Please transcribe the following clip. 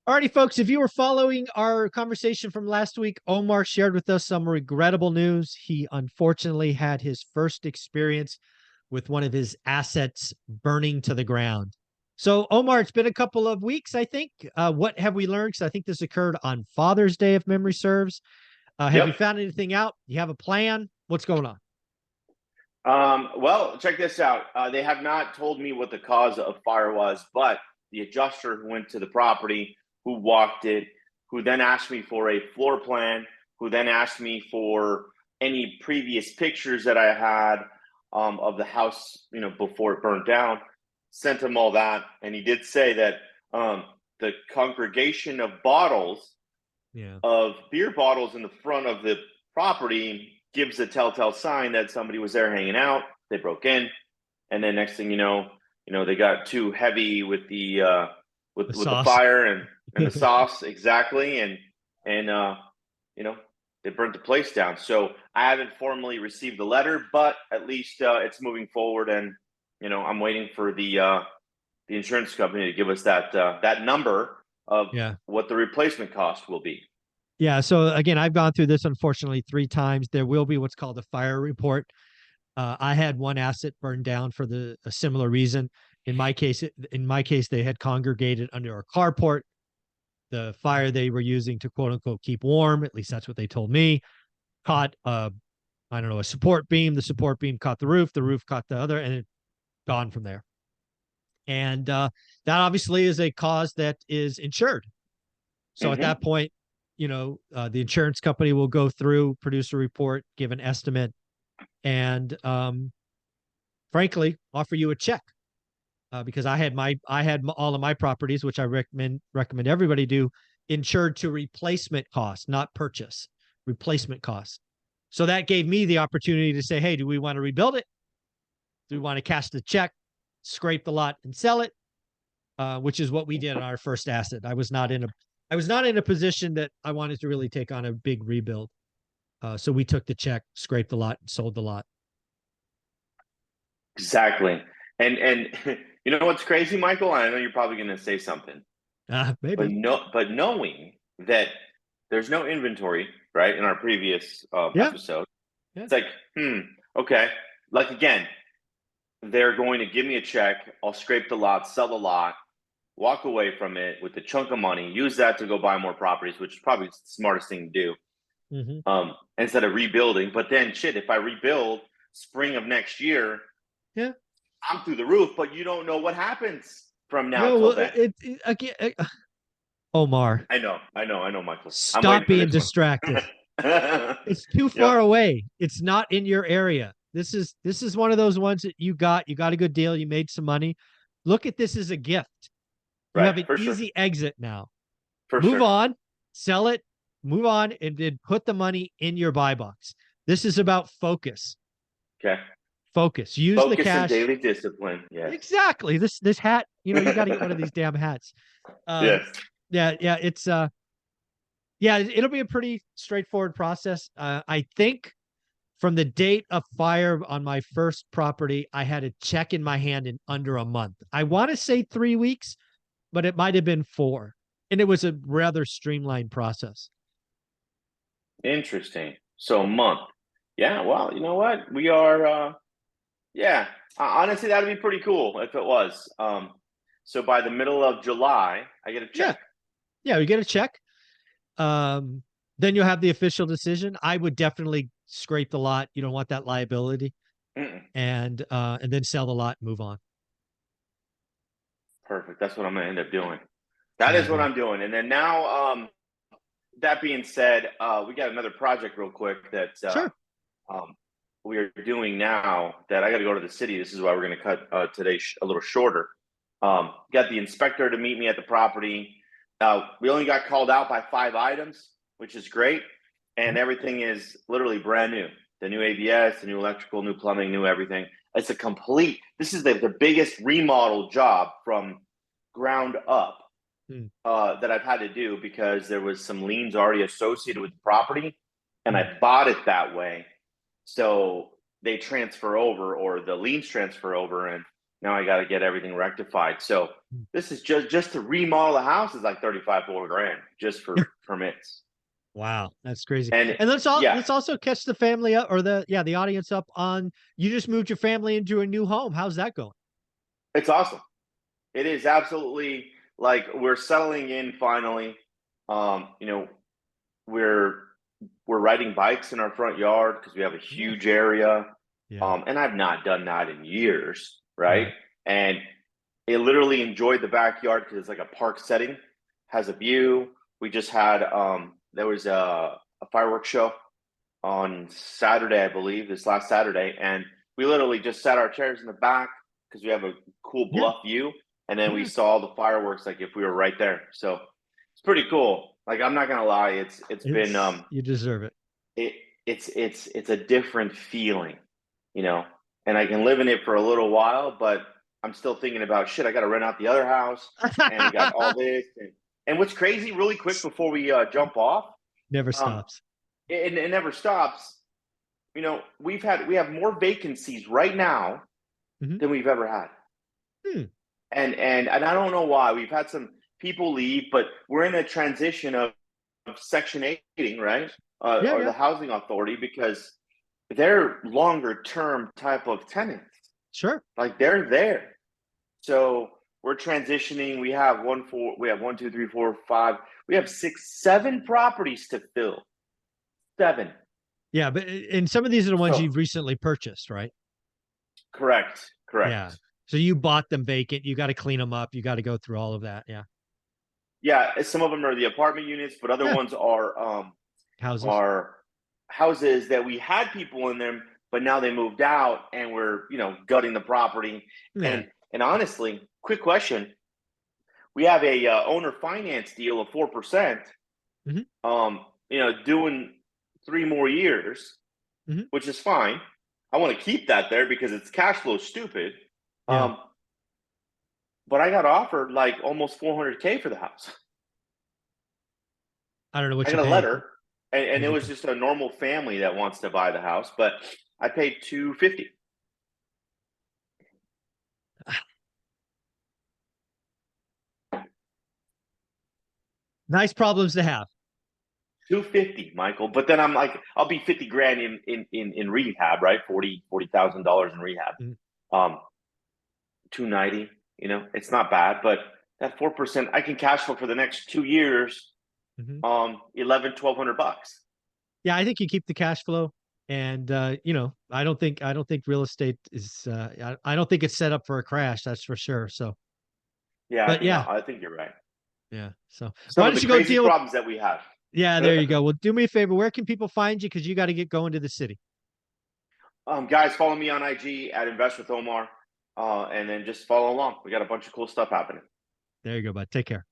Alrighty, folks, if you were following our conversation from last week, Omar shared with us some regrettable news. He unfortunately had his first experience with one of his assets burning to the ground. So, Omar, it's been a couple of weeks, I think. What have we learned? Because I think this occurred on Father's Day, if memory serves. Have you Yep. found anything out? You have a plan? What's going on? Well, check this out. They have not told me what the cause of fire was, but the adjuster who went to the property, who walked it, who then asked me for a floor plan, who then asked me for any previous pictures that I had of the house, before it burned down, sent him all that, and he did say that the congregation of bottles Yeah. of beer bottles in the front of the property gives a telltale sign that somebody was there hanging out. They broke in, and then next thing they got too heavy with the The with the sauce. fire and the sauce exactly, and they burnt the place down. So I haven't formally received the letter, but at least it's moving forward, and I'm waiting for the insurance company to give us that number of Yeah. what the replacement cost will be. Yeah. So again, I've gone through this unfortunately 3 times. There will be what's called a fire report. I had one asset burned down for a similar reason. In my case, they had congregated under a carport. The fire they were using to quote unquote keep warm, at least that's what they told me, caught I don't know, a support beam. The support beam caught the roof caught the other, and it gone from there. And that obviously is a cause that is insured. So at Mm-hmm. that point, the insurance company will go through, produce a report, give an estimate, and frankly, offer you a check. Because I had all of my properties, which I recommend everybody do, insured to replacement cost, not purchase, replacement cost. So that gave me the opportunity to say, hey, do we want to rebuild it? Do we want to cash the check, scrape the lot, and sell it? Which is what we did on our first asset. I was not in a position that I wanted to really take on a big rebuild. So we took the check, scraped the lot, and sold the lot. Exactly. And you know what's crazy, Michael? I know you're probably going to say something, but Maybe. knowing that there's no inventory, right, in our previous Yeah. episode, Yeah. it's like, okay. Like again, they're going to give me a check. I'll scrape the lot, sell the lot, walk away from it with a chunk of money, use that to go buy more properties, which is probably the smartest thing to do. Mm-hmm. Instead of rebuilding. But then, shit, if I rebuild spring of next year, Yeah. I'm through the roof, but you don't know what happens from now No, till well, then. again, Omar, I know, Michael. I'm stop waiting for being this one. distracted. It's too Yep. far away. It's not in your area. This is one of those ones that you got a good deal, you made some money. Look at this as a gift. You Right. have an For sure. easy exit now. For Move sure. on, sell it, move on, and then put the money in your buy box. This is about focus. Okay. Focus. Use the Focus and cash. daily discipline. Yes. Exactly. This hat, you got to get one of these damn hats. Um, Yes. yeah, yeah, yeah, it'll be a pretty straightforward process. I think from the date of fire on my first property, I had a check in my hand in under a month. I want to say 3 weeks, but it might have been 4. And it was a rather streamlined process. Interesting. So a month. Yeah. Well, you know what? We are. Yeah. Honestly, that'd be pretty cool if it was. So by the middle of July, I get a Yeah. check. Yeah. We get a check. Um, then you'll have the official decision. I would definitely scrape the lot. You don't want that liability. Mm-mm. And then sell the lot and move on. Perfect. That's what I'm gonna end up doing. That There is you what go. I'm doing. And then now, that being said, we got another project real quick that Sure. um, we are doing now that I got to go to the city. This is why we're going to cut today a little shorter. Got the inspector to meet me at the property. We only got called out by 5 items, which is great. And everything is literally brand new. The new ABS, the new electrical, new plumbing, new everything. It's a complete, this is the biggest remodel job from ground up Mm-hmm. that I've had to do because there was some liens already associated with the property, and Mm-hmm. I bought it that way. So they transfer over, or the liens transfer over, and Now I got to get everything rectified. So this is just to remodel the house is like 35, 40 grand just for permits. Wow, that's crazy. And And yeah, let's also catch the family up, or the audience up on, you just moved your family into a new home. How's that going? it's awesome. It is absolutely like we're settling in finally. You know, we're we're riding bikes in our front yard because we have a Yeah. huge area. Yeah. And I've not done that in years, right? Right. And it literally enjoyed the backyard because it's like a park setting, has a view. We just had there was a fireworks show on Saturday, I believe, this last Saturday, and we literally just sat our chairs in the back because we have a cool Yeah. bluff view, and then we Yeah. saw the fireworks like if we were right there. So it's pretty cool. Like I'm not gonna lie, it's been You deserve it. it it's a different feeling, you know, and I can live in it for a little while, but I'm still thinking about shit. I got to rent out the other house, and we got all this, and what's crazy, really quick before we jump off, Never um, stops. it never stops. You know, we have more vacancies right now Mhm. than we've ever had, Hmm. and I don't know why. We've had some people leave, but we're in a transition of Section 8, right? Yeah, Or yeah. the housing authority because they're longer term type of tenants. Sure. Like they're there. So we're transitioning. We have one, two, three, four, five. We have six, seven properties to fill. Seven. Yeah, but and some of these are the ones So you've recently purchased, right? correct. Yeah. Correct. So you bought them vacant. You got to clean them up. You got to go through all of that. Yeah. Yeah, some of them are the apartment units, but other Yeah. ones Houses. are houses that we had people in them, but now they moved out and we're, gutting the property. Yeah. And honestly, quick question: we have a owner finance deal of 4%. Hmm. Doing 3 more years, Hmm. which is fine. I want to keep that there because it's cash flow stupid. Yeah. Um, but I got offered like almost 400K for the house. I don't know what I you got a paid. letter, and What'd it you was pay? just a normal family that wants to buy the house, but I paid 250. Nice problems to have. 250, Michael. But then I'm like, I'll be 50 grand in rehab, right? $40,000 in rehab. Mhm. Um, 290. It's not bad, but that 4%, I can cash flow for the next 2 years. Mhm. 1,100-1,200 bucks. Yeah, I think you keep the cash flow, and I don't think real estate is. I don't think it's set up for a crash. That's for sure. So, Yeah, but yeah, I think you're right. yeah. So Some why of don't the you go crazy deal with? problems that we have. Yeah, there you go. Well, do me a favor. Where can people find you? Because you got to get going to the city. Guys, follow me on IG at Invest with Omar, and then just follow along. We got a bunch of cool stuff happening. There you go, bud. Take care.